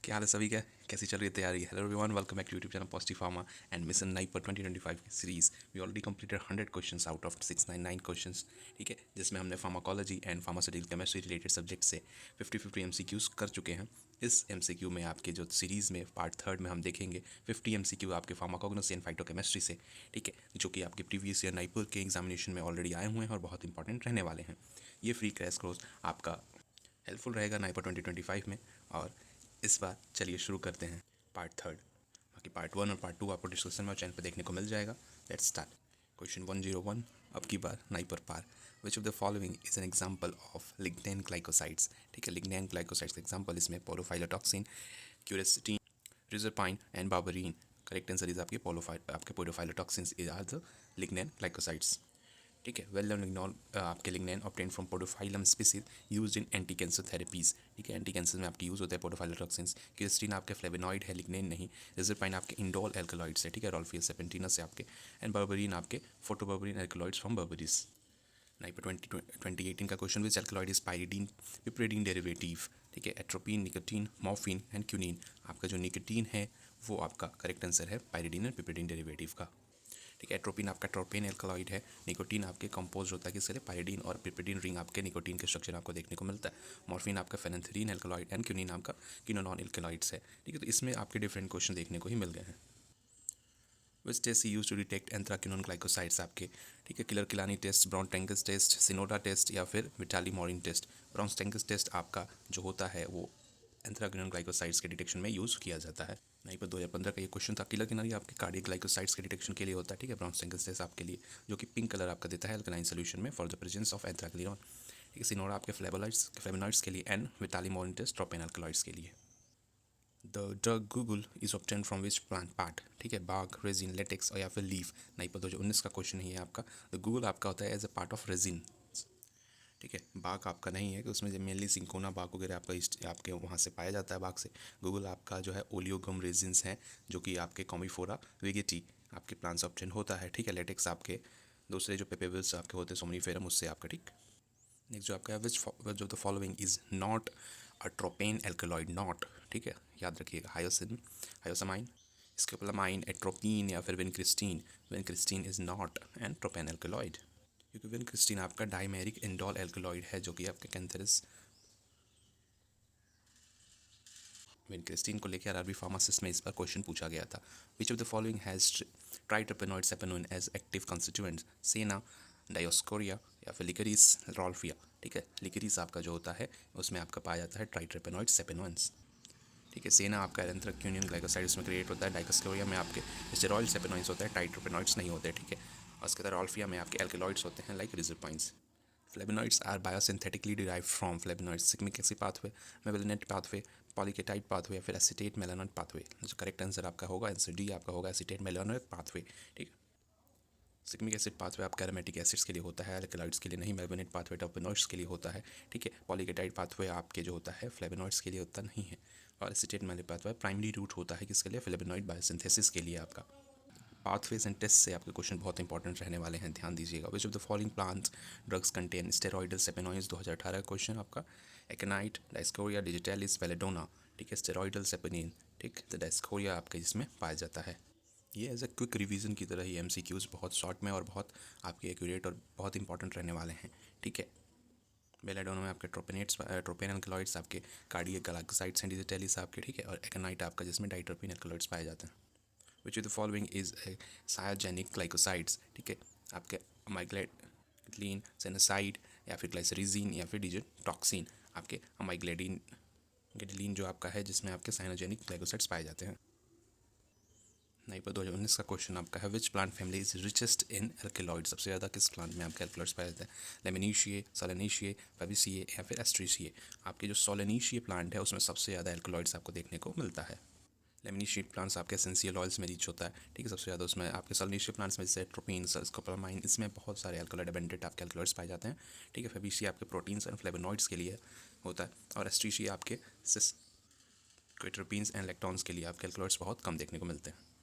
क्या हाल है सभी का। कैसी चल रही है तैयारी। Hello everyone, welcome back to YouTube channel positive pharma and mission NIPER पर 2025 की series. We already completed 100 questions out of 699 questions. ठीक है, जिसमें हमने pharmacology and pharmaceutical chemistry related subject से 50-50 एमसीक्यूज कर चुके हैं। इस एमसीक्यू में आपके जो सीरीज़ में पार्ट थर्ड में हम देखेंगे 50 एमसीक्यू आपके फार्माकोग्नोसी एंड फाइटोकेमिस्ट्री से। ठीक है, जो कि आपके प्रीवियस ईयर नाइपुर के एग्जामिनेशन में ऑलरेडी आए हुए हैं और बहुत इंपॉर्टेंट रहने वाले हैं। ये फ्री क्रैश कोर्स आपका हेल्पफुल रहेगा नाइपर 2025 में। और इस बार चलिए शुरू करते हैं पार्ट थर्ड। बाकी पार्ट वन और पार्ट टू आपको डिस्क्रिप्शन में चैनल पर देखने को मिल जाएगा। Let's start. क्वेश्चन 101, अब की बार नाइपर पार। Which of the following is an example of lignan glycosides. ठीक है, लिग्नैन ग्लाइकोसाइड्स का एग्जाम्पल इसमें podophyllotoxin, quercetin, reserpine and berberine. Correct answer is आपके podophyllotoxins is are the lignan glycosides. ठीक है, वेल नोन लिग्नॉल आपके lignan obtain from podophyllum species used in anti cancer therapies. ठीक है, एंटी कैंसर में आपके यूज़ होता है पोडोफाइलोटॉक्सिन्स। क्रिस्टीन आपके फ्लेवेनॉइड है, लिग्नैन नहीं। रिजरपाइन आपके इंडोल एल्कलॉइड्स है। ठीक है, रॉल्फिया सेपेंटिनस से आपके। एंड बर्बरीन आपके protoberberine alkaloids from berberis. NIPER 2018 का question, which alkaloid is pyridine piperidine derivative. ठीक है, atropine, nicotine, morphine and quinine. आपका जो निकोटीन है वो आपका करेक्ट आंसर है पाइरिडीन एंड पिपरिडीन डेरिवेटिव का। ठीक है, एट्रोपिन आपका ट्रोपेन एल्कलॉइड है। निकोटीन आपके कंपोज होता है किसके लिए, पाइरिडीन, और पिपरिडीन रिंग आपके निकोटीन के स्ट्रक्चर आपको देखने को मिलता है। मॉर्फिन आपका फेनेंथ्रीन एल्कलॉइड एंड क्यूनिन आपका क्विनोनॉन एल्कलॉइड्स है। ठीक है, तो इसमें आपके डिफरेंट क्वेश्चन देखने को ही मिल गए हैं। Which test use to detect anthraquinone glycosides आपके। ठीक है, Keller Killiani test, Borntrager's test, Shinoda test या फिर Vitali Morin test. Borntrager's test आपका जो होता है वो एंथ्राक्विनोन ग्लाइकोसाइड्स के डिटेक्शन में यूज़ किया जाता है। नहीं पर 2015 का ये क्वेश्चन था। किलर किनारी आपके कार्डियक ग्लाइकोसाइड्स के डिटेक्शन के लिए होता है। ठीक है, ब्राउन स्टेंगस टेस्ट आपके लिए जो कि पिंक कलर आपका देता है अल्कलाइन सोल्यूशन में for the presence of anthraquinone. ठीक है, सिनोडा आपके फ्लेवोनॉइड्स के लिए and Vitali Morin test tropane alkaloids के लिए। The drug guggul is obtain from which plant part. ठीक है, बाग, रेजिन, लेटेक्स और या फिर लीफ। नहीं पर 2019 का क्वेश्चन ही है आपका। द गूगल आपका होता है as a part of resin. ठीक है, बाग आपका नहीं है कि उसमें जो मेनली सिंकोना बाग वगैरह आपका आपके वहाँ से पाया जाता है बाग से। गूगल आपका जो है ओलियोगम रेजिन्स हैं जो कि आपके कॉमीफोरा वेगेटी आपके प्लांट से ऑब्टेन होता है। ठीक है, लेटेक्स आपके दूसरे जो पेपेबल्स आपके होते हैं सोमनीफेरम उससे आपका। ठीक, नेक्स्ट जो आपका है, which of the following is not a tropane alkaloid. Not, ठीक है, याद रखिएगा, हायोसमाइन, स्कोपोलामाइन, एट्रोपीन या फिर vincristine. Vincristine is not an tropane alkaloid क्योंकि विनक्रिस्टीन आपका डाइमेरिक इंडोल एल्कलॉइड है जो कि आपके कैंथरस। विनक्रिस्टीन को लेकर आरबी फार्मासिस्ट में इस बार क्वेश्चन पूछा गया था। Which of the following has triterpenoid saponin as active constituent. Senna, dioscorea या फिर लिकरीस, रॉल्फिया। ठीक है, लिकरीस आपका जो होता है उसमें आपका पाया जाता है ट्राइट्रोपेनॉइड सेपेनोइंस। ठीक है, सेना आपका एंथ्राक्विनोन ग्लाइकोसाइड उसमें क्रिएट होता है। डाइकोस्कोरिया में आपके स्टेरॉइड सेपेनोइड्स होते हैं, ट्राइट्रोपेनॉइड्स नहीं होते। ठीक है, और उसके बाद रॉल्फिया में आपके एल्केलॉइड्स होते हैं like reserpines. Flavonoids are biosynthetically derived from flavonoids, shikimic acid pathway, melanin pathway, polyketide pathway या फिर एसीटेट मेलानोइड पाथवे। जो करेक्ट आंसर आपका होगा आंसर डी आपका होगा एसीटेट मेलानोइड पाथवे। ठीक है, सिग्मिक एसिड पाथवे आपका एरोमेटिक एसिड्स के लिए होता है, एल्कलॉइड्स के लिए नहीं। मेलानिन पाथवे टर्पेनॉइड्स के लिए होता है। ठीक है, पॉलीकेटाइड पाथवे आपके जो होता है फ्लेवोनॉइड्स के लिए होता नहीं है। और acetate melanoid pathway primary root होता है किसके लिए, फ्लेवोनॉइड बायोसिंथेसिस के लिए आपका। पाथवेज एंड टेस्ट से आपके क्वेश्चन बहुत इंपॉर्टेंट रहने वाले हैं, ध्यान दीजिएगा। Which of the following plants drugs contain steroidal saponins. 2018 का क्वेश्चन आपका। Aconite, dioscorea, digitalis, belladonna. ठीक है, स्टेरॉइडल सेपेनिन। ठीक, तो डाइस्कोरिया आपके इसमें पाया जाता है। ये एज ए क्विक रिवीजन की तरह ही एमसीक्यूज बहुत शॉर्ट में और बहुत आपके एक्यूरेट और बहुत इंपॉर्टेंट रहने वाले हैं। ठीक है, बेलाडोना में आपके ट्रोपेन एल्कलॉइड्स आपके, कार्डियक ग्लाइकोसाइड्स एंड डिजिटैलिस आपके। ठीक है, और एक्नाइट आपका जिसमें डाइट्रोपिन एल्कलॉइड्स पाए जाते हैं। Which of the following is a cyanogenic glycosides. ठीक है, आपके अमाइग्लाइडलीन, सेनेसाइड या फिर ग्लाइसरीजीन या फिर डिजिटॉक्सिन। आपके अमाइग्लाइडिन गिडलिन जो आपका है जिसमें आपके साइनोजेनिक ग्लाइकोसाइड्स पाए जाते हैं। नहीं पर 2019 का क्वेश्चन आपका है, which plant family is richest in alkaloid. सबसे ज़्यादा किस प्लांट में आपके एल्केलॉइड्स पाए जाते हैं। लेमिनीशिए, सोलेनीशिए, फेबिसिए या फिर एस्ट्रीशिए। आपके जो सोलेनीशिए प्लांट है उसमें सबसे ज़्यादा एल्केलॉइड्स आपको देखने को मिलता है। लेमिनीशिएट प्लांट्स आपके एसेंशियल ऑयल्स में रिच होता है। ठीक है, सबसे ज़्यादा उसमें आपके सल्फोनिशियस प्लांट्स में जैसे ट्रोपिन, स्कोपोलामाइन, इसमें बहुत सारे एल्कलॉइड एबेंडेंट आपके एल्कलॉइड्स पाए जाते हैं। ठीक है, फेबिशिया आपके प्रोटीन्स एंड फ्लेवोनॉइड्स के लिए होता है। और एस्ट्रीशिया आपके सिस्कोट्रोपिन्स एंड लैक्टोन्स के लिए आपके एल्कलॉइड्स बहुत कम देखने को मिलते हैं।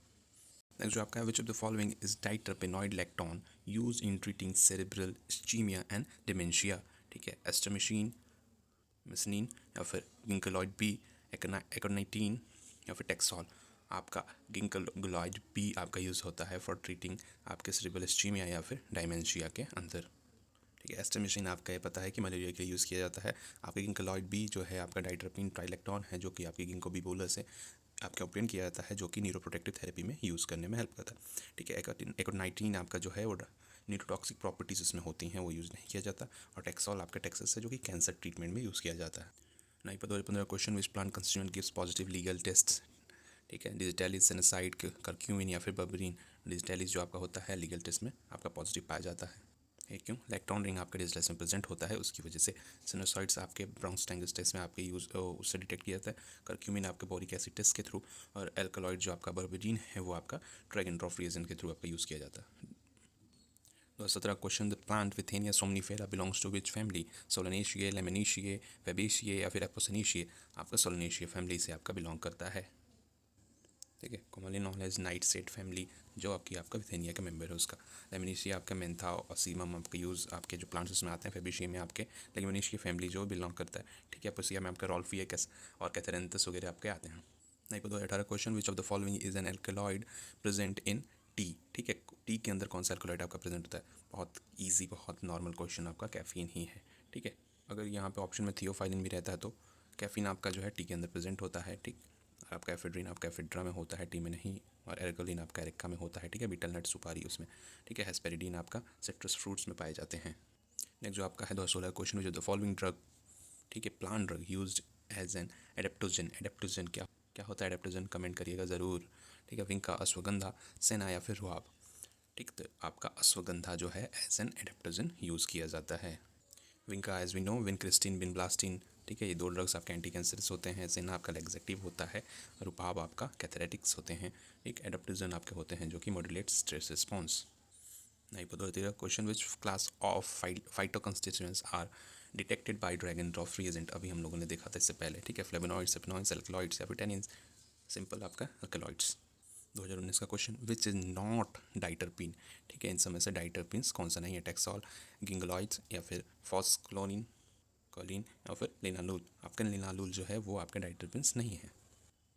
नेक्स्ट जो आपका है, which of the following is diterpenoid lactone use in treating cerebral ischemia and dementia. ठीक है, एस्ट्रामिशीन, मिसनिन या फिर विंकलॉइड बी एकोनाइटिन या फिर टेक्सॉल। आपका गिंकोग्लोइड भी आपका यूज़ होता है फॉर ट्रीटिंग आपके सेरेब्रल इस्चीमिया या फिर डायमेंशिया के अंदर। ठीक है, एस्टामिसिन आपका ये पता है कि मलेरिया के लिए यूज़ किया जाता है। आपका गिंकोलॉइड भी जो है आपका डाइट्रोपिन ट्राइलेक्टोन है, जो कि आपकी गिंको बिबोला से आपके ऑप्टेन किया जाता है, जो कि न्यूरोप्रोटेक्टिव थेरेपी में यूज़ करने में हेल्प करता है। ठीक है, एकोनाइटिन आपका जो है वो न्यूरोटॉक्सिक प्रॉपर्टीज़ उसमें होती हैं, वो यूज़ नहीं किया जाता। और टेक्सॉल आपका टेक्सस है, जो कि कैंसर ट्रीटमेंट में यूज़ किया जाता है। 2015 question, which plant constituent gives positive legal test. ठीक है, डिजिटैलिस, सेनेसाइड, करक्यूमिन या फिर बर्बरीन। डिजिटैलिस जो आपका होता है लीगल टेस्ट में आपका पॉजिटिव पाया जाता है। ये क्यों? इलेक्ट्रॉन रिंग आपके डिजिटल में प्रेजेंट होता है, उसकी वजह से। सिनोसाइड्स आपके ब्राउनस्टाइगर्स टेस्ट में आपके यूज़ उससे डिटेक्ट किया जाता है। करक्यूमिन आपके बोरिक एसिड टेस्ट के थ्रू, और एल्कलॉइड जो आपका बर्बरीन है वो आपका ड्रैग एंड ड्रॉप रिएजेंट के थ्रू आपका यूज़ किया जाता है। 2017 question, the plant Withania somnifera belongs to which family. Solanaceae, Lamiaceae, Fabaceae या फिर एपोसिनेशिए। आपका सोलनेशिए फैमिली से आपका बिलोंग करता है। ठीक है, कॉमनली नॉन एज नाइट सेट फैमिली, जो आपका विथेनिया का मेंबर है उसका। लेमिनेशिया आपका मेंथा और सीमम आपका यूज़ आपके जो प्लांट्स उसमें आते हैं। फेबिशिया में आपके लेमिनेशिया फैमिली जो बिलोंग करता है। ठीक है, पोसिया में आपका रॉल्फियस और कैथेरेंथस वगैरह आपके आते हैं। नहीं पता। 18 question, which of the following is N alkaloid present in T. ठीक है, टी के अंदर कौन सा एल्कलॉइड आपका प्रेजेंट होता है? बहुत ईजी, बहुत नॉर्मल क्वेश्चन, आपका कैफीन ही है। ठीक है, अगर यहाँ पे ऑप्शन में थियोफाइलिन भी रहता है तो कैफीन आपका जो है टी के अंदर प्रेजेंट होता है। ठीक, आपका एफेड्रिन आपका एफेड्रा में होता है, टी में नहीं। और एल्कोलिन आपका एरिका में होता है। ठीक है, बीटल नट सुपारी उसमें। ठीक है, हेस्पेरिडीन आपका सिट्रस फ्रूट्स में पाए जाते हैं। नेक्स्ट जो आपका है 2016 क्वेश्चन, जो द फॉलोइंग ड्रग। ठीक है, plant drug used as an adaptogen. Adaptogen क्या क्या होता है? एडेप्टोजन कमेंट करिएगा ज़रूर। ठीक है, विंका, अश्वगंधा, सेना या फिर रुआब। ठीक, तो आपका अश्वगंधा जो है एज एन एडेप्टोजन यूज़ किया जाता है। Vinca as we know, vincristine, vinblastine. ठीक है, ये दो ड्रग्स आपके एंटी कैंसरस होते हैं। सेना आपका लैक्सेटिव होता है, रुपाब आपका कैथरेटिक्स होते हैं। एक एडाप्टोजन आपके होते हैं जो कि मॉड्यूलेट स्ट्रेस रिस्पॉन्स। नहीं पता। तेरा question, which class of phyto constituents are detected by drag and drop reagent. अभी हम लोगों ने देखा था इससे पहले। ठीक है, फ्लेवोनॉइड्स, एफिनॉइड्स, एल्कलॉइड्स या फिर टेनिन्स। सिंपल आपका एल्कलॉइड्स। 2019 का क्वेश्चन, विच इज़ नॉट डाइटरपिन। ठीक है, इन समय से डाइटरपिन्स कौन सा नहीं है? टेक्सॉल, गिंगलॉइड्स या फिर फॉस्क्लोनिन, कॉलिन या फिर लिनालूल। आपका लिनालूल जो है वो आपका डाइटरपिन्स नहीं है,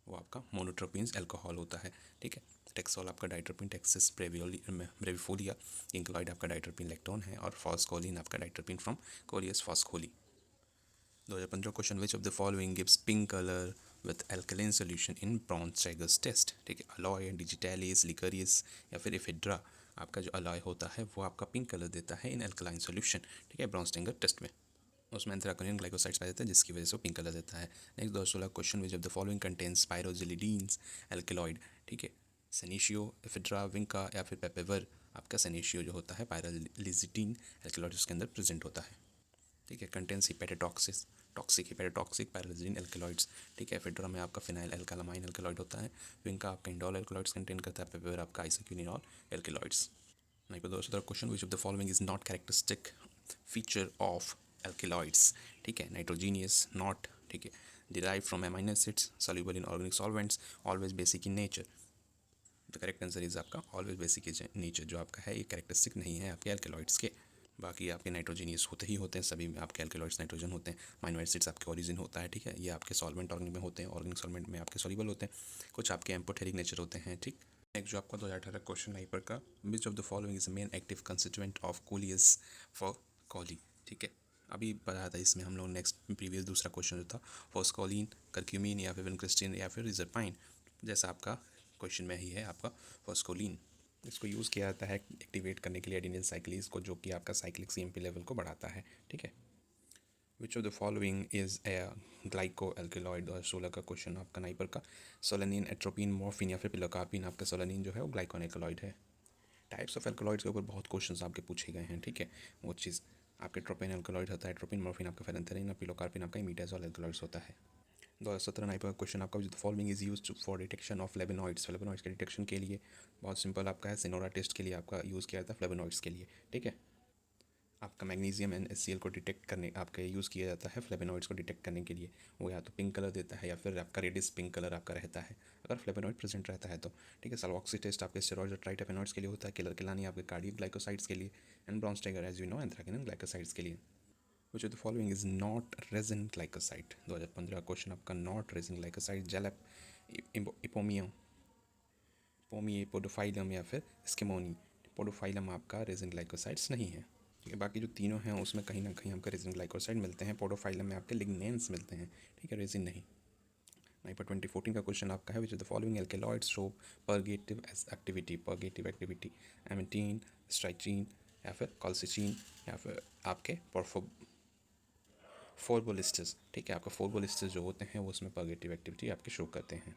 वो आपका मोनोट्रोपिन्स अल्कोहल होता है। ठीक है, टेक्सॉल आपका डाइटरपिन टेक्सिस ब्रेविफोलिया। इंक्लॉइड आपका डाइटरपिन लेक्टोन है। और फॉस्कोलिन आपका diterpene from Coleus forskohlii. 2015 question, which of the following gives pink colour with alkaline solution in Borntrager's test. ठीक है, अलॉय, डिजिटैलिस, लिकरियस या फिर इफेड्रा। आपका जो अलॉय होता है वो आपका पिंक कलर देता है इन एल्कलाइन सोल्यूशन। ठीक है, ब्राउनस्टाइगर टेस्ट में उसमें एंथ्राकोनिन ग्लाइकोसाइड्स पाए जाते हैं, जिसकी वजह से वो पिंक कलर देता है। Next 2016 question, which of the following contains pyrrolizidine alkaloid. ठीक है, सेनेशियो, एफिड्रा, विंका या फिर पेपेवर। आपका सेनेशियो जो होता है पायरोलिजिटीन एल्कलॉइड उसके अंदर प्रेजेंट होता है। ठीक है, कंटेन्स हिपेटोटॉक्सिस टॉक्सिक हिपेटोटॉक्सिक पायरोलिजिन एल्कलॉइड्स। ठीक है, एफिड्रा में आपका फिनाइल एल्कालामाइन एल्कलॉइड होता है। विंका आपका इंडोल एल्कलॉइड्स कंटेन करता है। पेपेवर आपका आइसोक्यूनिनॉल एल्कलॉइड्स। नहीं पर दोस्तों question, which of the following is not characteristic feature of alkaloids. ठीक है, नाइट्रोजीनियस, नॉट। ठीक है, derive from amino acids, soluble in organic solvents, always basic in nature. The correct answer is आपका ऑलवेज बेसिक इन नेचर, जो आपका है ये characteristic नहीं है आपके एल्केलॉइड्स के। बाकी आपके नाइट्रोजीनियस होते ही होते हैं, सभी में आपके एल्केलॉइड्स नाइट्रोजन होते हैं। अमाइनो एसिड्स आपके ओरिजिन होता है। ठीक है, ये आपके सॉल्वेंट ऑर्गेनिक में होते हैं, ऑर्गेनिक सॉल्वेंट में आपके सॉल्युबल होते हैं। कुछ आपके एम्पोथेरिक नेचर होते हैं। ठीक, नेक्स्ट जो आपका 2018 क्वेश्चन नाइपर का, which of the following is main active constituent of Coleus forskohlii. ठीक है, अभी बताया था इसमें हम लोग नेक्स्ट प्रीवियस दूसरा क्वेश्चन जो था, फॉस्कोलिन, करक्यूमिन या फिर विनक्रिस्टिन या फिर रिजरपाइन। जैसा आपका क्वेश्चन में ही है आपका फॉस्कोलिन। इसको यूज़ किया जाता है एक्टिवेट करने के लिए एडिनिल साइक्लीज को, जो कि आपका साइक्लिक सीएमपी लेवल को बढ़ाता है। ठीक है, which of the following is A glyco alkaloid. और 16 का क्वेश्चन आपका नाइपर का, सोलेनिन, एट्रोपिन, मॉर्फिन या फिर पिलोकार्पिन। आपका सोलेनिन जो है वो ग्लाइकोन एल्केलॉइड है। टाइप्स ऑफ एल्कलॉइड्स के ऊपर बहुत क्वेश्चंस आपके पूछे गए हैं। ठीक है, वो चीज़ आपके ट्रोपिन एल्कलॉइड होता है, ट्रोपिन, मॉर्फिन आपका फेरेंथेरिन और पिलोकार्पिन आपका इमीडाजोल एल्कलॉइड्स होता है। 2017 नाइपर क्वेश्चन आपका, जो following is used for detection of flavonoids. Flavonoids के डिटेक्शन के लिए बहुत सिंपल आपका है, सिनोरा टेस्ट के लिए आपका यूज़ किया जाता है फ्लेवोनॉइड्स के लिए। ठीक है, आपका मैग्नीशियम NaCl को डिटेक्ट करने आपका यूज़ किया जाता है फ्लेवोनॉइड्स को डिटेक्ट करने के लिए। वो या तो पिंक कलर देता है या फिर आपका रेडिस पिंक कलर आपका रहता है अगर फ्लेवोनॉइड प्रेजेंट रहता है तो। ठीक है, सल्वॉक्सी टेस्ट आपके स्टेरॉइड्स और ट्राइटेफेनॉइड्स के लिए होता है। किलर किलानी आपके कार्डियक ग्लाइकोसाइड्स के लिए। And Borntrager as you know anthraquinone glycosides के लिए। Which of the following is not resin glycoside. 2015 question आपका, not resin glycoside, jalap, ipomoea, पोमी पोडोफाइलम या फिर स्किमोनी। पोडोफाइलम आपका रेजिन ग्लाइकोसाइड्स नहीं है, ठीक है। बाकी जो तीनों हैं उसमें कहीं ना कहीं आपका रेजिन ग्लाइकोसाइड मिलते हैं। पोडोफाइलम में आपके लिग्नेंस मिलते हैं, ठीक है, रेजिन नहीं। 2014 का क्वेश्चन आपका है, which of the following alkaloids show purgative activity, emetine, strychnine या फिर कॉल्सिचीन या फिर आपके फोर्बोलिस्टस, ठीक है। आपका फोर्बोलिस्टस जो होते हैं वो उसमें परगेटिव एक्टिविटी आपके शो करते हैं।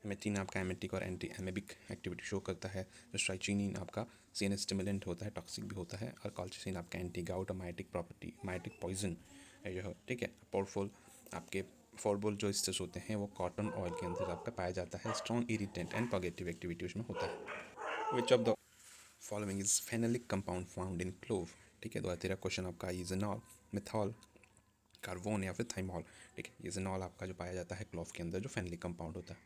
एमेटीन आपका एमेटिक और एंटी एमेबिक एक्टिविटी शो करता है। जो स्ट्राइचीनिन आपका सीएनएस स्टिमुलेंट होता है, टॉक्सिक भी होता है। और कॉल्चिसिन आपका एंटी गाउट और माइटिक प्रॉपर्टी, माइटिक पॉइजन है जो है, ठीक है। पोरफोल आपके फोर्बोल जो स्टेस होते हैं वो कॉटन ऑयल के अंदर आपका पाया जाता है। Strong irritant and positive activity उसमें होता है। Which of the following is phenolic compound found in clove, ठीक है। 2013 क्वेश्चन आपका, इजेनॉल, मिथॉल, कार्बोन या फिर थाइमॉल, ठीक है। इजेनॉल आपका जो पाया जाता है क्लोव के अंदर, जो फेनलिक कंपाउंड होता है,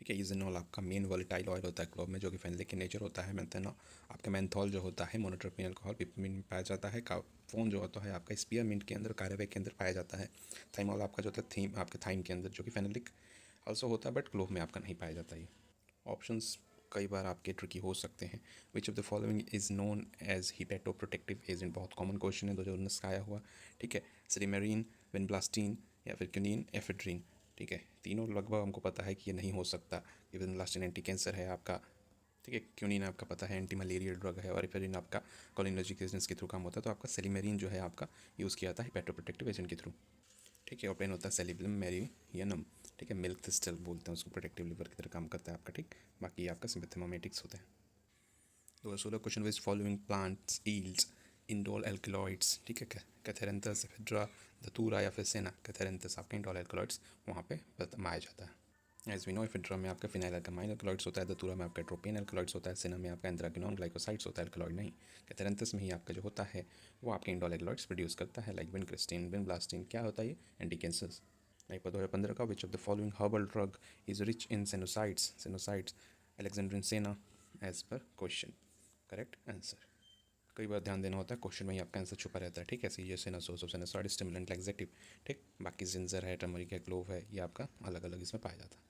ठीक है। इजेनॉल आपका मेन वोलेटाइल ऑयल होता है क्लोव में, जो कि फेनलिक के नेचर होता है। मेंथेनॉल आपका मेंथॉल जो होता है मोनोट्रोपिन अल्कोहल, पिपरमिंट में पाया जाता है। कार्बोन जो होता है आपका स्पीयरमिंट के अंदर, कैरावे के अंदर पाया जाता है। थाइमॉल आपका जो होता है थीम आपके थाइम के अंदर, जो कि फेनलिक ऑल्सो होता है, बट क्लोव में आपका नहीं पाया जाता है। ऑप्शंस कई बार आपके ट्रिकी हो सकते हैं। Which of the following is known as hepato protective agent, बहुत कॉमन क्वेश्चन है, 2019 का आया हुआ, ठीक है। सिरिमेरिन, विनब्लास्टीन या फिर क्यूनिन, एफेड्रीन, ठीक है। तीनों लगभग हमको पता है कि ये नहीं हो सकता। ये विनब्लास्टीन एंटी कैंसर है आपका, ठीक है। क्यूनिन आपका पता है एंटी मलेरियल ड्रग है, और एफेड्रीन आपका कोलिनर्जिक एजेंट्स के थ्रू काम होता है। तो आपका सेलिमेरिन जो है आपका यूज़ किया जाता है हिपेटो प्रोटेक्टिव एजेंट के थ्रू, ठीक है। और प्लेन होता है सेलिब्लम मेरियनम, ठीक है। मिल्क थिस्टल बोलते हैं उसको, प्रोटेक्टिव लिवर की तरह काम करता है आपका, ठीक। बाकी आपका सिम्पथेमोमेटिक्स होता है। 2016 question, which following plants yields indole alkaloids, ठीक है। कैथेरेंथस, एफेड्रा, धतूरा या फिर सेना। कैथेरेंथस आपके इंडोल एल्कलॉइड्स वहाँ पे पाया जाता है। एज वी नो, एफेड्रा में आपका फिनाइल अल्कामाइन एल्कलॉइड्स होता है। धतूरा में आपका ट्रोपिन एल्कलॉइड्स होता है। सेना में आपका एंथ्राक्विनोन ग्लाइकोसाइड्स होता है, एल्कलॉइड नहीं। कैथेरेंथस में ही आपका जो होता है वो आपके इंडोल एल्कलॉइड्स प्रोड्यूस करता है, लाइक विनक्रिस्टीन, विनब्लास्टीन। क्या होता है ये? Anti cancers. लाइक 2015 का, which of the following herbal drug is rich in sennosides, Alexandrian senna, as पर क्वेश्चन। Correct answer. कई बार ध्यान देना होता है, क्वेश्चन में ही आपका आंसर छुपा रहता है, ठीक है। सीजे सेना, सोर्स ऑफ सेनोसाइड, स्टिमुलेंट, लैक्सेटिव, ठीक। बाकी जिंजर है, टर्मरिक है, क्लोव है, ये आपका अलग अलग इसमें पाया जाता है।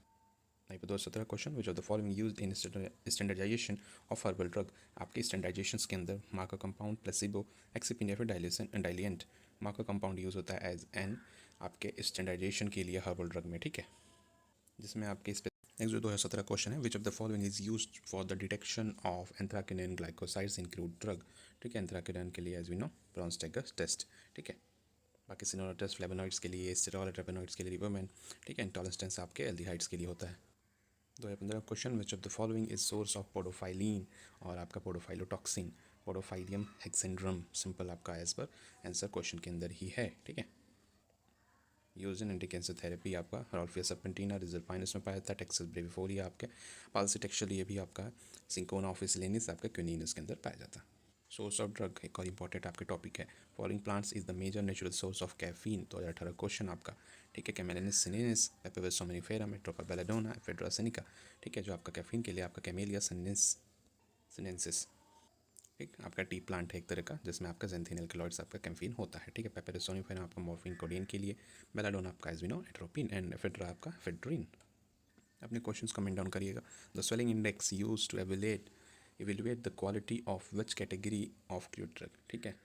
नहीं, 2017 question, which of the following used in standardization of herbal drug. आपके स्टैंडर्डाइजेशन के अंदर मार्कर कंपाउंड, प्लेसिबो, एक्सिपिन या फिर डाइलिएंट। मार्कर कंपाउंड यूज़ होता है एज एन आपके स्टैंडर्डाइजेशन के लिए हर्बल ड्रग में, ठीक है, जिसमें आपके नेक्स्ट जो 2017 क्वेश्चन है, which of the following is use for the detection of anthraquinone glycosides include drug, ठीक है। एंथ्राक्विनोन के लिए एज वी नो ब्रॉन्स्टेगर टेस्ट, ठीक है। बाकी सिनोरा टेस्ट फ्लेवोनॉइड्स के लिए, स्टेरॉल ट्रेपेनॉइड्स के लिए रिवर्मेंट, ठीक है। इंटॉलरेंस आपके एल्डिहाइड्स के लिए होता है। 2015 question, which of the following is source of podophyllin, और आपका पोडोफाइलोटॉक्सिन, पोडोफाइलियम हेक्सेंड्रम, सिंपल आपका एज पर आंसर क्वेश्चन के अंदर ही है, ठीक है। Use in anti cancer therapy आपका रॉल्फिया सर्पेंटिना, रिजरपाइन इसमें पाया जाता है। टेक्सस ब्रेविफोलिया आपके पाल्सिटेक्शल, ये भी आपका सिंकोना ऑफिसिलेनिस आपका क्यूनिन इसके अंदर पाया जाता है। सोर्स ऑफ ड्रग एक और इंपॉर्टेंट आपके टॉपिक है। Following plants is the major natural source of caffeine, 2018 question आपका, ठीक है। कैमेलिनिस सिनेनिस, पेपेवेस सोमेनिफेरा, मेट्रोपा बेलाडोना, एफेड्रा सेनिका, ठीक है। जो आपका कैफीन के लिए आपका कैमेलिया सिनेंसिस, ठीक। आपका टी प्लांट है एक तरह का, जिसमें आपका जेंथिन एल्कलॉइड्स आपका कैफीन होता है, ठीक है। पेपेरस सोनिफेरा आपका मॉर्फिन कोडेन के लिए, बेलाडोना आपका as we know atropine, and ephedra आपका एफेड्रीन। अपने क्वेश्चंस कमेंट डाउन करिएगा। The swelling index use to evaluate the quality of which category of crude drug, ठीक है।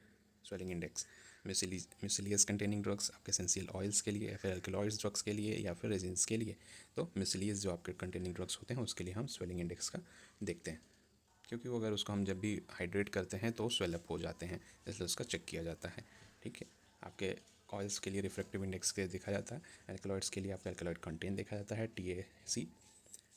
Swelling index miscellaneous containing drugs आपके essential oils के लिए, या फिर अल्कलॉइड्स ड्रग्स के लिए, या फिर रेजिन्स के लिए। तो मिसलियस जो आपके कंटेनिंग ड्रग्स होते हैं उसके लिए हम स्वेलिंग इंडेक्स का देखते हैं, क्योंकि वो अगर उसको हम जब भी हाइड्रेट करते हैं तो स्वेलअप हो जाते हैं, इसलिए उसका चेक किया जाता है, ठीक है। आपके ऑयल्स के लिए रिफ्रैक्टिव इंडेक्स के देखा जाता है। एल्कलॉइड्स के लिए आपका एल्कलॉइड कंटेंट देखा जाता है, TAC,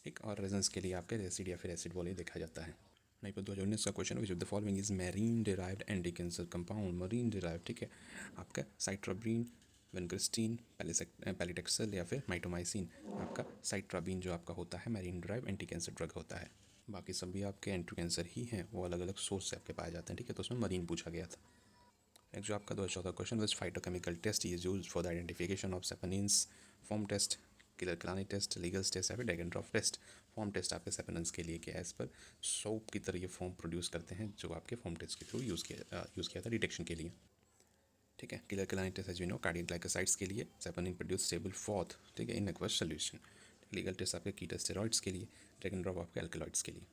ठीक। और रेजन्स के लिए आपके एसिड या फिर एसिड वॉल्यूम देखा जाता है। नहीं, पर 2019 का question, which of the following is marine derived anti cancer compound, marine derived, ठीक है। आपका साइट्राब्रीन, वेनक्रिस्टीन, पैलिटेक्सल या फिर माइटोमाइसिन। आपका साइट्राबीन जो आपका होता है marine derive anti cancer drug होता है। बाकी सभी आपके एंटी कैंसर ही हैं, वो अलग अलग सोर्स से आपके पाए जाते हैं, ठीक है। तो उसमें मरीन पूछा गया था। एक जो आपका 2014 question, which phytochemical test is use for the identification of saponins, foam test, Keller Kiliani test, Legal's test या फिर डेगेंड्रॉफ टेस्ट। फॉर्म टेस्ट आपके सेपनिन्स के लिए कि एज पर सोप की तरह ये फॉर्म प्रोड्यूस करते हैं, जो आपके फॉर्म टेस्ट के थ्रू यूज़ किया था डिटेक्शन के लिए। ठीक है। Killer client test as you know cardiac glycosides के लिए, सेपनिन प्रोड्यूस स्टेबल फोर्थ, ठीक है, in aqueous solution. Legal test आपके कीटा स्टेरॉइड्स के लिए, ड्रैगन ड्रॉप आपके एल्कलॉइड्स के लिए।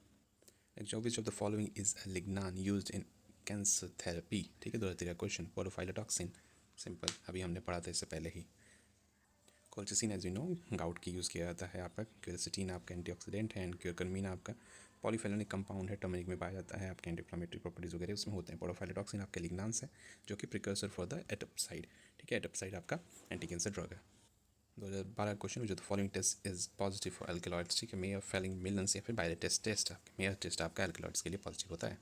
Next, which of the following is a lignan used in cancer therapy, ठीक है, 2013 क्वेश्चन। पोरोफाइलोटॉक्सिन, सिंपल, अभी हमने पढ़ा था इससे पहले ही। Colchicine as you know gout की यूज़ किया जाता है आपका। क्यूरसिटीन आपका एंटीऑक्सीडेंट है, एंड क्यूरकर्मीन आपका पॉलीफेनोलिक कंपाउंड है, टर्मरिक में पाया जाता है, आपके एंटी इन्फ्लेमेटरी प्रॉपर्टीज वगैरह उसमें होते हैं। पोरोफाइलोटॉक्सिन आपके लिग्नांस है, जो कि प्रिकर्सर फॉर द एटोपसाइड, ठीक है, एटोपसाइड आपका एंटी कैंसर ड्रग है। 2012 क्वेश्चन, जो the following test is positive for alkaloids, ठीक है, मेयर फेलिंग मिलन्स या फिर बायरे टेस्ट आपके मेयर टेस्ट आपका एल्कलॉइड्स के लिए पॉजिटिव होता है।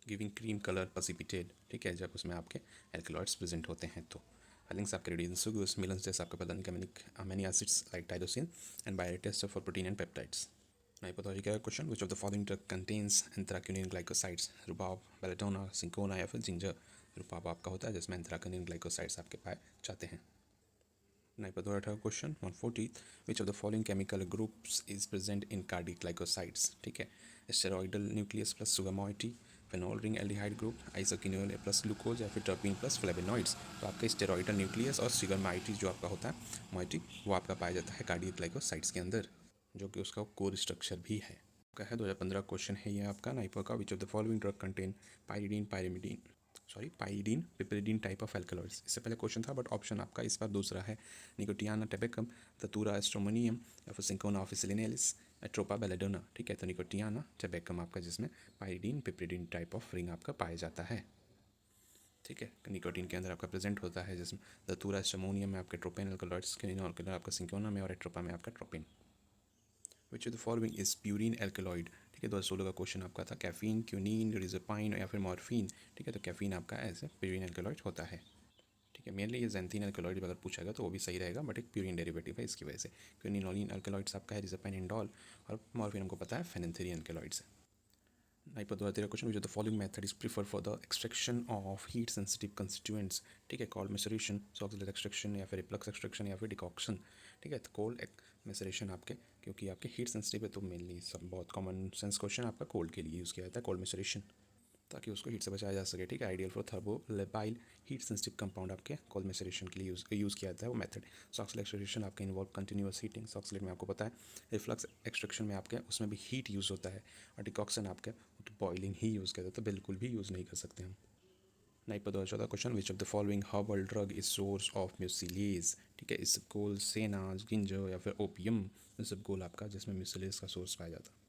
गिविंग क्रीम कलर पसिपिटेड, ठीक है, जब उसमें आपके एल्कलॉइड्स प्रेजेंट होते हैं तो। फेलिंग्स आपके रेडियंसुगस, मिलन्स टेस्ट आपका पता नहीं amino acids like tyrosine, and biuret test for protein and peptides. Hypothetical question, which of the following drug contains anthraquinone glycosides, rhubarb, belladonna, cinchona या फिर जिंजर। रुबाब आपका होता है जिसमें एंथ्राक्विनोन ग्लाइकोसाइड्स आपके पाए जाते हैं। Hypothetical question 140, which of the following chemical groups is present in cardiac glycosides, ठीक है, steroidal nucleus plus sugar moiety, phenol ring aldehyde group, isoquinoline plus glucose या फिर टर्पीन प्लस फ्लेवेनॉइड्स। तो आपका स्टेरॉइडल न्यूक्लियस और सुगर माइटी जो आपका होता है मॉइटी, वो आपका पाया जाता है कार्डिक ग्लाइकोसाइड्स के अंदर, जो कि उसका कोर स्ट्रक्चर भी है। आपका है 2015 क्वेश्चन है ये आपका नाइपर का, which of the following drug contain pyridine pyrimidine pyridine piperidine type of alkaloids. इससे पहले क्वेश्चन था बट ऑप्शन आपका इस बार दूसरा है। निकोटियाना टेबेकम, धतूरा एस्ट्रोमोनियम या फिर सिंकोना ऑफिसिलिनेलिस, एट्रोपा बेलेडोना, ठीक है, तो निकोटियाना टेबेकम आपका जिसमें pyridine piperidine type of ring आपका पाया जाता है, ठीक है, निकोटीन के अंदर आपका प्रेजेंट होता है, जिसमें धतूरा एस्ट्रोमोनियम में आपके ट्रोपेन एल्कलॉइड्स के अंदर आपका सिंकोना में और एट्रोपा में आपका tropine. Which of the following is purine alkaloid, ठीक है, 2016 का क्वेश्चन आपका था। कैफीन, क्यूनिन, रिजोपाइन या फिर मॉर्फिन, ठीक है, तो कैफीन आपका ऐसे प्यूरिन एल्कलॉइड होता है, ठीक है। मेनली ये जेंथीन एल्कलॉइड अगर पूछा गया तो वो भी सही रहेगा, बट एक प्यूरिन डेरिवेटिव है इसकी वजह से। क्यूनिनोलिन एल्कलॉइड्स आपका है, रिजोपाइन इंडॉल, और मॉर्फिन हमको पता है फेनेंथेरिन एल्कलॉइड्स है। तेरा question, which of the following method is prefer for the extraction of heat sensitive constituents, ठीक है, कोल्ड मेसरेशन, सॉक्सिलेट एक्सट्रैक्शन या फिर रिफ्लक्स एक्सट्रैक्शन या फिर डिकॉक्शन, ठीक है, तो कोल्ड मेसरेशन आपके, क्योंकि आपके हीट सेंसिटिव है तो मेनली सब बहुत कॉमन सेंस क्वेश्चन आपका कोल्ड के लिए यूज़ किया जाता है, कोल्ड मेसरेशन, ताकि उसको हीट से बचाया जा सके, ठीक है। Ideal for thermolabile heat sensitive compound आपके कोल्ड मेसरेशन के लिए यूज़ किया जाता है वो मेथड। सॉक्सिलेट एक्सट्रैक्शन आपका इन्वॉल्व कंटिन्यूस हीटिंग, सॉक्सिलेट में आपको पता है। रिफ्लक्स एक्सट्रैक्शन में आपके उसमें भी हीट यूज़ होता है, और डिकॉक्शन आपके तो बॉइलिंग ही यूज़ करते हैं, तो बिल्कुल भी यूज़ नहीं कर सकते हम। नहीं पता चौथा question, which of the following herbal drug is source of mucilage, ठीक है, इसबगोल, सेना, गिंजर या फिर ओपियम। इसबगोल आपका जिसमें म्यूसिलेज का सोर्स पाया जाता है।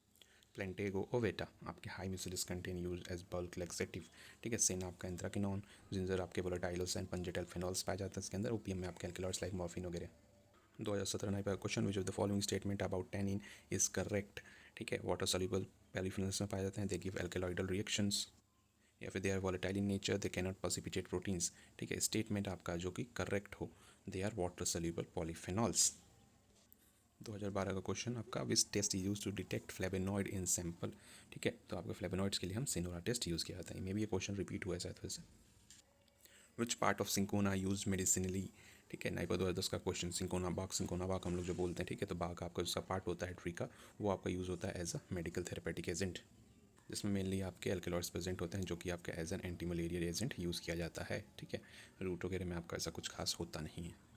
प्लेंटेगो ओवेटा आपके high mucilage content use as bulk laxative, ठीक है। सेना आपका एंथ्राकिनोन, जिंजर आपके वोलेटाइल्स एंड पंजेटल फेनॉल्स पाया जाता है इसके अंदर। ओपीएम में आपके एल्कलॉइड्स लाइक मॉर्फिन वगैरह। 2017 का question, which of the following statement about tannin is correct, ठीक है। वाटर सॉल्युबल पॉलीफिनल्स में पाए जाते हैं, दे गिव एल्कलॉइडल रिएक्शंस, या फिर they are volatile in nature, they can not precipitate proteins, ठीक है। स्टेटमेंट आपका जो कि करेक्ट हो, they are water soluble polyphenols. 2012 का क्वेश्चन आपका, which test use to detect flavonoid in sample, ठीक है, तो आपके फ्लेवेनॉइड्स के लिए हम सिनोरा टेस्ट यूज़ किया जाता है। मे भी ये क्वेश्चन रिपीट हुआ है शायद फिर से। Which part of cinchona use medicinally, ठीक है। 2010 का क्वेश्चन, सिंकोना बाग हम लोग जो बोलते हैं, ठीक है, तो बाग आपका जिसका पार्ट होता है ट्री का, वो आपका यूज़ होता है as a medical therapeutic agent, जिसमें मेनली आपके एल्कलॉइड्स प्रेजेंट होते हैं, जो कि आपका as an anti malarial agent use किया जाता है, ठीक है। रूट वगैरह में आपका ऐसा कुछ खास होता नहीं है।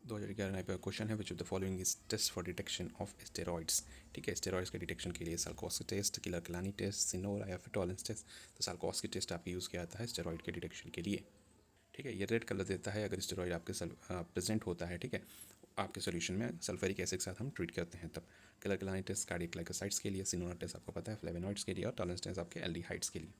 2011 का क्वेश्चन है, which of the following is test for detection of steroids, ठीक है। स्टेरॉइड्स के डिटेक्शन के लिए साल्कोस्की टेस्ट, किलर-क्लानी टेस्ट, सिनोरा या फिर टॉलेंस टेस्ट। तो साल्कोस्की टेस्ट आपके यूज़ किया जाता है स्टेरॉइड के डिटेक्शन के लिए, ठीक है। ये रेड कलर देता है अगर स्टेरॉइड आपके प्रेजेंट होता है, ठीक है, आपके सोल्यूशन में सल्फ्यूरिक एसिड के साथ हम ट्रीट करते हैं तब। किलर-क्लानी टेस्ट कार्डियक ग्लाइकोसाइड्स के लिए, सिनोरा टेस्ट आपको पता है फ्लेवेनॉइड्स के लिए, और टॉलेंस टेस्ट आपके एल्डिहाइड्स के लिए।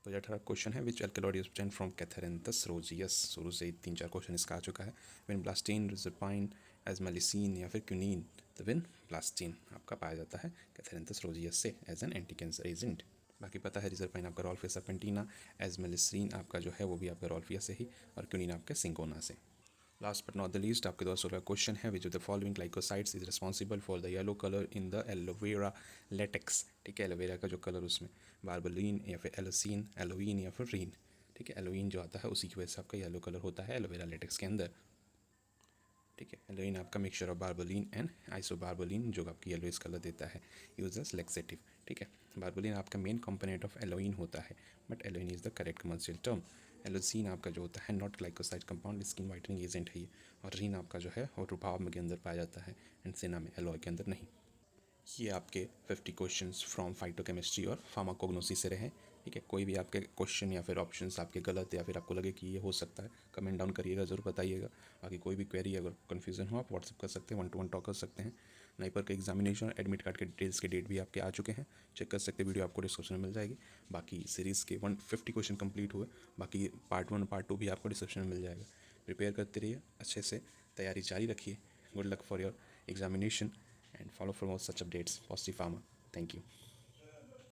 तो 2018 क्वेश्चन है, विच एल्कलॉइड इज obtained फ्रॉम कैथेरेंथस रोजियस। शुरू से 3-4 क्वेश्चन इसका आ चुका है। विनब्लास्टीन, रिजोपाइन, एजमेलिसिन या फिर क्यूनिन। तो विनब्लास्टीन आपका पाया जाता है कैथेरेंथस रोजियस से as an anti cancer agent. बाकी पता है रिजरपाइन आपका रॉल्फिया सर्पेंटिना, एजमेलिसिन आपका जो है वो भी आपका रॉल्फिया से ही, और क्यूनिन आपके सिंकोना से। Last but not the least आपके 2016 क्वेश्चन है, which of the following glycosides is responsible for the yellow colour in the aloe vera latex, ठीक है। एलोवेरा का जो कलर उसमें बार्बलिन या फिर एलोसिन, एलोइन या फिर रीन, ठीक है। एलोइन जो आता है उसी की वजह से आपका येलो कलर होता है एलोवेरा लेटेक्स के अंदर, ठीक है। एलोइन आपका मिक्सचर ऑफ बार्बलिन एंड आइसोबार्बलिन जो आपकी येलोइस कलर देता है, यूज एज लेक्सेटिव, ठीक है। बार्बलिन आपका मेन कंपोनेंट ऑफ एलोइन होता है, but aloin is the correct commercial term. एलोजीन आपका जो होता है not glycoside compound, skin whitening agent है ये। और रीन आपका जो है वो रुपाव के अंदर पाया जाता है एंड सेना में, एलॉय के अंदर नहीं। ये आपके 50 क्वेश्चंस फ्रॉम फाइटोकेमिस्ट्री और फार्माकोग्नोसी से रहे। ठीक है, कोई भी आपके क्वेश्चन या फिर ऑप्शंस आपके गलत या फिर आपको लगे कि ये हो सकता है, कमेंट डाउन करिएगा, ज़रूर बताइएगा। बाकी कोई भी क्वेरी अगर कन्फ्यूजन हो आप व्हाट्सअप कर सकते हैं, 1-to-1 टॉक कर सकते हैं। नाइपर के एग्जामिनेशन एडमिट कार्ड के डिटेल्स के डेट भी आपके आ चुके हैं, चेक कर सकते हैं, वीडियो आपको डिस्क्रिप्शन में मिल जाएगी। बाकी सीरीज़ के 150 क्वेश्चन कंप्लीट हुए, बाकी पार्ट 1 पार्ट 2 भी आपको डिस्क्रिप्शन में मिल जाएगा। प्रिपेयर करते रहिए, अच्छे से तैयारी जारी रखिए। Good luck for your examination and follow for more such updates. Positive Pharma. Thank you.